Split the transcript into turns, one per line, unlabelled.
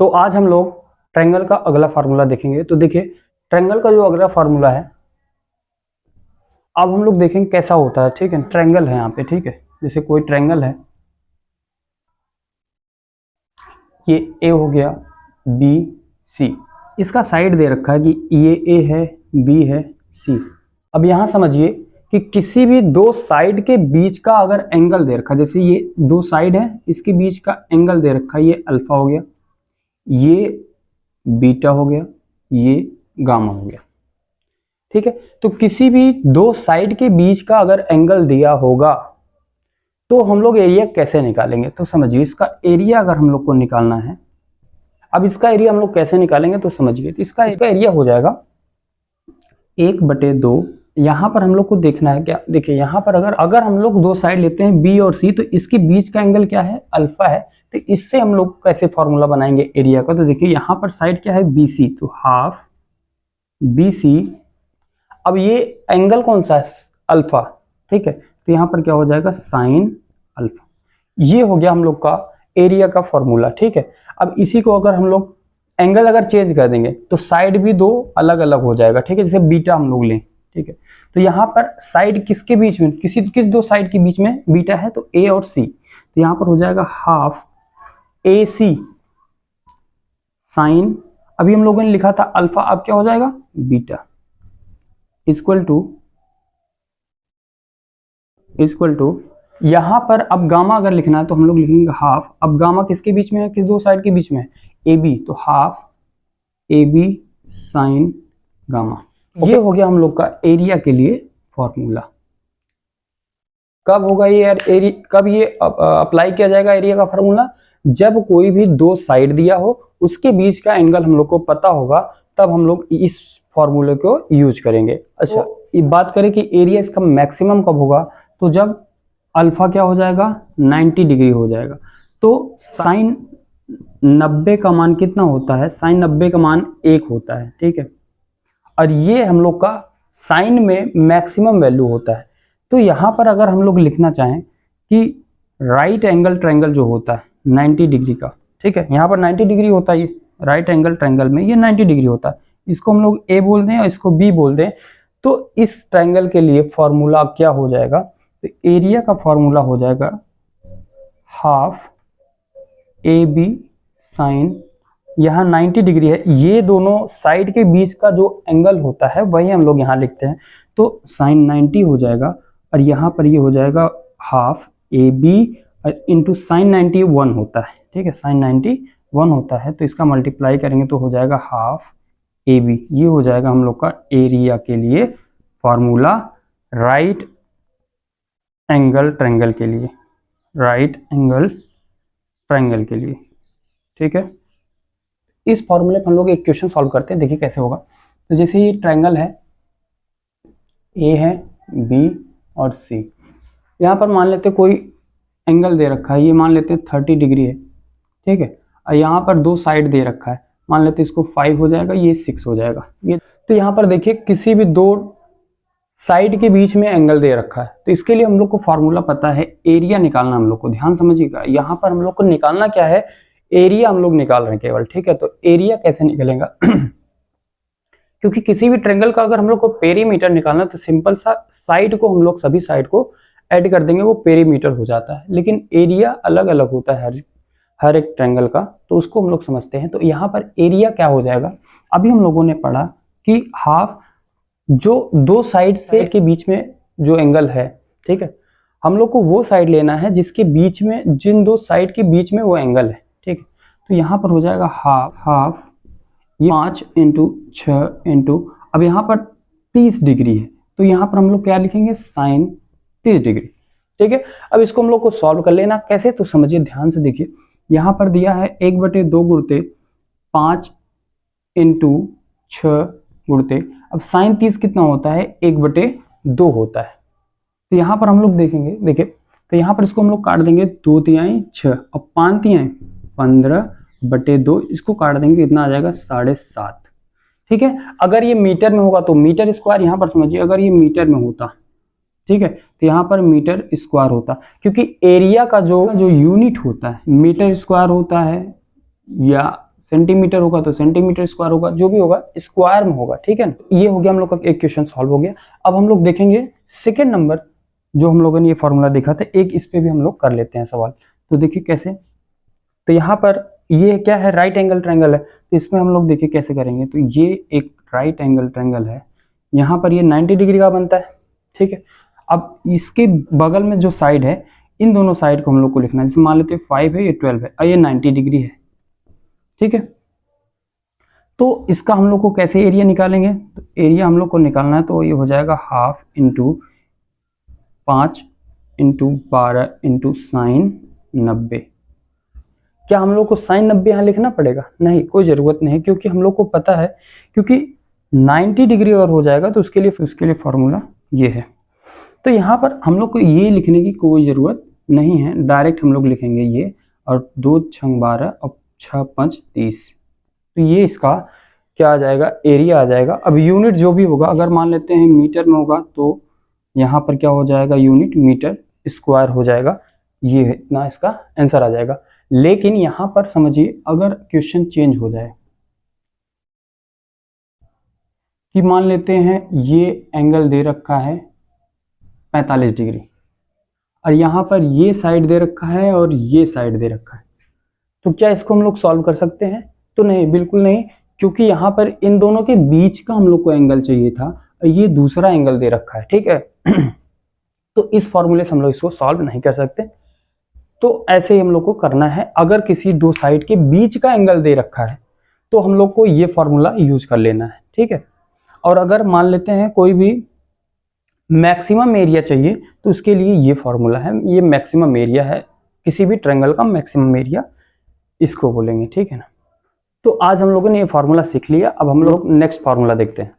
तो आज हम लोग ट्रायंगल का अगला फार्मूला देखेंगे। तो देखिए ट्रायंगल का जो अगला फार्मूला है, अब हम लोग देखेंगे कैसा होता है। ठीक है, ट्रायंगल है यहाँ पे। ठीक है, जैसे कोई ट्रायंगल है, ये ए हो गया, बी सी, इसका साइड दे रखा है कि ये ए है, बी है, सी। अब यहाँ समझिए कि किसी भी दो साइड के बीच का अगर एंगल दे रखा है, जैसे ये दो साइड है, इसके बीच का एंगल दे रखा है, ये अल्फा हो गया, ये बीटा हो गया, ये गामा हो गया। ठीक है, तो किसी भी दो साइड के बीच का अगर एंगल दिया होगा तो हम लोग एरिया कैसे निकालेंगे। तो समझिए इसका एरिया अगर हम लोग को निकालना है, अब इसका एरिया हम लोग कैसे निकालेंगे तो समझिए। तो इसका एरिया हो जाएगा 1/2। यहाँ पर हम लोग को देखना है क्या, देखिए यहाँ पर अगर हम लोग दो साइड लेते हैं बी और सी, तो इसके बीच का एंगल क्या है, अल्फा है। तो इससे हम लोग कैसे फॉर्मूला बनाएंगे एरिया का। तो देखिए यहाँ पर साइड क्या है, बी सी, तो हाफ बी सी। अब ये एंगल कौन सा है, अल्फा। ठीक है, तो यहाँ पर क्या हो जाएगा, साइन अल्फा। ये हो गया हम लोग का एरिया का फॉर्मूला। ठीक है, अब इसी को अगर हम लोग एंगल अगर चेंज कर देंगे तो साइड भी दो अलग अलग हो जाएगा। ठीक है, जैसे बीटा हम लोग लें। ठीक है, तो यहाँ पर साइड किसके बीच में, किस दो साइड के बीच में बीटा है, तो ए और सी। तो यहाँ पर हो जाएगा हाफ ए सी साइन, अभी हम लोगों ने लिखा था अल्फा, अब क्या हो जाएगा, बीटा इक्वल टू यहां पर अब गामा अगर लिखना है तो हम लोग लिखेंगे हाफ। अब गामा किसके बीच में है, किस दो साइड के बीच में है, ए बी, तो half A B sine gamma. ये हो गया हम लोग का एरिया के लिए फॉर्मूला। कब होगा ये एरिया, कब ये अप्लाई किया जाएगा एरिया का फॉर्मूला, जब कोई भी दो साइड दिया हो, उसके बीच का एंगल हम लोग को पता होगा, तब हम लोग इस फॉर्मूले को यूज करेंगे। अच्छा, ये बात करें कि एरिया इसका मैक्सिमम कब होगा, तो जब अल्फा क्या हो जाएगा, 90 डिग्री हो जाएगा। तो साइन 90 का मान कितना होता है, साइन 90 का मान 1 होता है। ठीक है, और ये हम लोग का साइन में मैक्सिमम वैल्यू होता है। तो यहाँ पर अगर हम लोग लिखना चाहें कि राइट एंगल ट्रायंगल जो होता है 90 डिग्री का, ठीक है, यहाँ पर 90 डिग्री होता है, ये राइट एंगल ट्रायंगल में ये 90 डिग्री होता है, इसको हम लोग ए बोल दें और इसको बी बोल दें। तो इस ट्रायंगल के लिए फॉर्मूला क्या हो जाएगा, तो एरिया का फॉर्मूला हो जाएगा हाफ ए बी साइन, यहाँ 90 डिग्री है, ये दोनों साइड के बीच का जो एंगल होता है वही हम लोग यहाँ लिखते हैं। तो साइन 90 हो जाएगा, और यहाँ पर ये हो जाएगा half A B into sine 90 1 होता है। ठीक है, साइन 90 1 होता है, तो इसका मल्टीप्लाई करेंगे तो हो जाएगा हाफ ए बी। ये हो जाएगा हम लोग का एरिया के लिए फॉर्मूला राइट एंगल ट्रायंगल के लिए, राइट एंगल ट्रायंगल के लिए। ठीक है, इस फॉर्मूले पर हम लोग एक क्वेश्चन सॉल्व करते हैं, देखिए कैसे होगा। तो जैसे ये ट्रायंगल है, ए है, बी और सी, यहाँ पर मान लेते कोई एंगल दे रखा है, ये मान लेते 30 डिग्री है। ठीक है, और यहाँ पर दो साइड दे रखा है, मान लेते इसको 5 हो जाएगा, ये 6 हो जाएगा। ये तो यहाँ पर देखिए किसी भी दो साइड के बीच में एंगल दे रखा है, तो इसके लिए हम लोग को फार्मूला पता है, एरिया निकालना हम लोग को। ध्यान समझिएगा, यहाँ पर हम लोग को निकालना क्या है, एरिया हम लोग निकाल रहे हैं केवल। ठीक है, तो एरिया कैसे निकलेगा क्योंकि किसी भी ट्रायंगल का अगर हम लोग को पेरीमीटर निकालना, तो सिंपल सा साइड को हम लोग सभी साइड को ऐड कर देंगे, वो पेरीमीटर हो जाता है। लेकिन एरिया अलग अलग होता है हर एक ट्रायंगल का, तो उसको हम लोग समझते हैं। तो यहाँ पर एरिया क्या हो जाएगा, अभी हम लोगों ने पढ़ा कि हाफ जो दो साइड से के बीच में जो एंगल है, ठीक है, हम लोग को वो साइड लेना है जिसके बीच में, जिन दो साइड के बीच में वो एंगल है। ठीक है, तो यहाँ पर हो जाएगा हाफ ये 5 इंटू 6 इंटू, अब यहाँ पर 30 डिग्री है, तो यहाँ पर हम लोग क्या लिखेंगे, साइन 30 डिग्री। ठीक है, अब इसको हम लोग को सॉल्व कर लेना कैसे, तो समझिए ध्यान से देखिए, यहाँ पर दिया है 1/2 गुणते 5 इंटू 6 गुणते, अब साइन 30 कितना होता है, 1/2 होता है। तो यहाँ पर हम लोग देखेंगे, देखिए, तो यहाँ पर इसको हम लोग काट देंगे, 2 तिहाई 6 और 5 तिहाई 15/2, इसको काट देंगे, कितना आ जाएगा, 7.5। ठीक है, अगर ये मीटर में होगा तो मीटर स्क्वायर, यहाँ पर समझिए अगर ये मीटर में होता, ठीक है, तो यहाँ पर मीटर स्क्वायर होता, क्योंकि एरिया का जो यूनिट होता है मीटर स्क्वायर होता है या सेंटीमीटर होगा तो सेंटीमीटर स्क्वायर होगा, जो भी होगा स्क्वायर में होगा, ठीक है ना। ये हो गया हम लोग का एक क्वेश्चन सॉल्व हो गया। अब हम लोग देखेंगे सेकेंड नंबर जो हम लोगों ने ये फॉर्मूला देखा था, एक इस पे भी हम लोग कर लेते हैं सवाल। तो देखिए कैसे, तो यहाँ पर ये क्या है, राइट एंगल ट्रायंगल है, तो इसमें हम लोग देखिए कैसे करेंगे। तो ये एक राइट एंगल ट्रायंगल है, यहाँ पर ये 90 डिग्री का बनता है, ठीक है। अब इसके बगल में जो साइड है, इन दोनों साइड को हम लोग को लिखना है। जैसे मान लेते हैं 5 है, ये 12 है और ये 90 डिग्री है, ठीक है। तो इसका हम लोग को कैसे एरिया निकालेंगे, तो एरिया हम लोग को निकालना है, तो ये हो जाएगा 1/2 × 5 × 12 × sin 90। क्या हम लोग को sin 90 यहाँ लिखना पड़ेगा? नहीं, कोई ज़रूरत नहीं, क्योंकि हम लोग को पता है, क्योंकि 90 डिग्री अगर हो जाएगा तो उसके लिए फॉर्मूला ये है। तो यहाँ पर हम लोग को ये लिखने की कोई ज़रूरत नहीं है, डायरेक्ट हम लोग लिखेंगे ये, और 2 × 12 और 6 × 5 = 30। तो ये इसका क्या आ जाएगा, एरिया आ जाएगा। अब यूनिट जो भी होगा, अगर मान लेते हैं मीटर में होगा तो यहाँ पर क्या हो जाएगा, यूनिट मीटर स्क्वायर हो जाएगा, ये इतना इसका आंसर आ जाएगा। लेकिन यहाँ पर समझिए, अगर क्वेश्चन चेंज हो जाए कि मान लेते हैं ये एंगल दे रखा है 45 डिग्री और यहाँ पर ये साइड दे रखा है और ये साइड दे रखा है, तो क्या इसको हम लोग सॉल्व कर सकते हैं? तो नहीं, बिल्कुल नहीं, क्योंकि यहाँ पर इन दोनों के बीच का हम लोग को एंगल चाहिए था और ये दूसरा एंगल दे रखा है, ठीक है। तो इस फॉर्मूले से हम लोग इसको सॉल्व नहीं कर सकते। तो ऐसे ही हम लोग को करना है, अगर किसी दो साइड के बीच का एंगल दे रखा है तो हम लोग को ये फॉर्मूला यूज कर लेना है, ठीक है। और अगर मान लेते हैं कोई भी मैक्सिमम एरिया चाहिए तो उसके लिए ये फॉर्मूला है, ये मैक्सिमम एरिया है, किसी भी ट्रायंगल का मैक्सिमम एरिया इसको बोलेंगे, ठीक है ना। तो आज हम लोगों ने ये फार्मूला सीख लिया। अब हम लोग नेक्स्ट फार्मूला देखते हैं।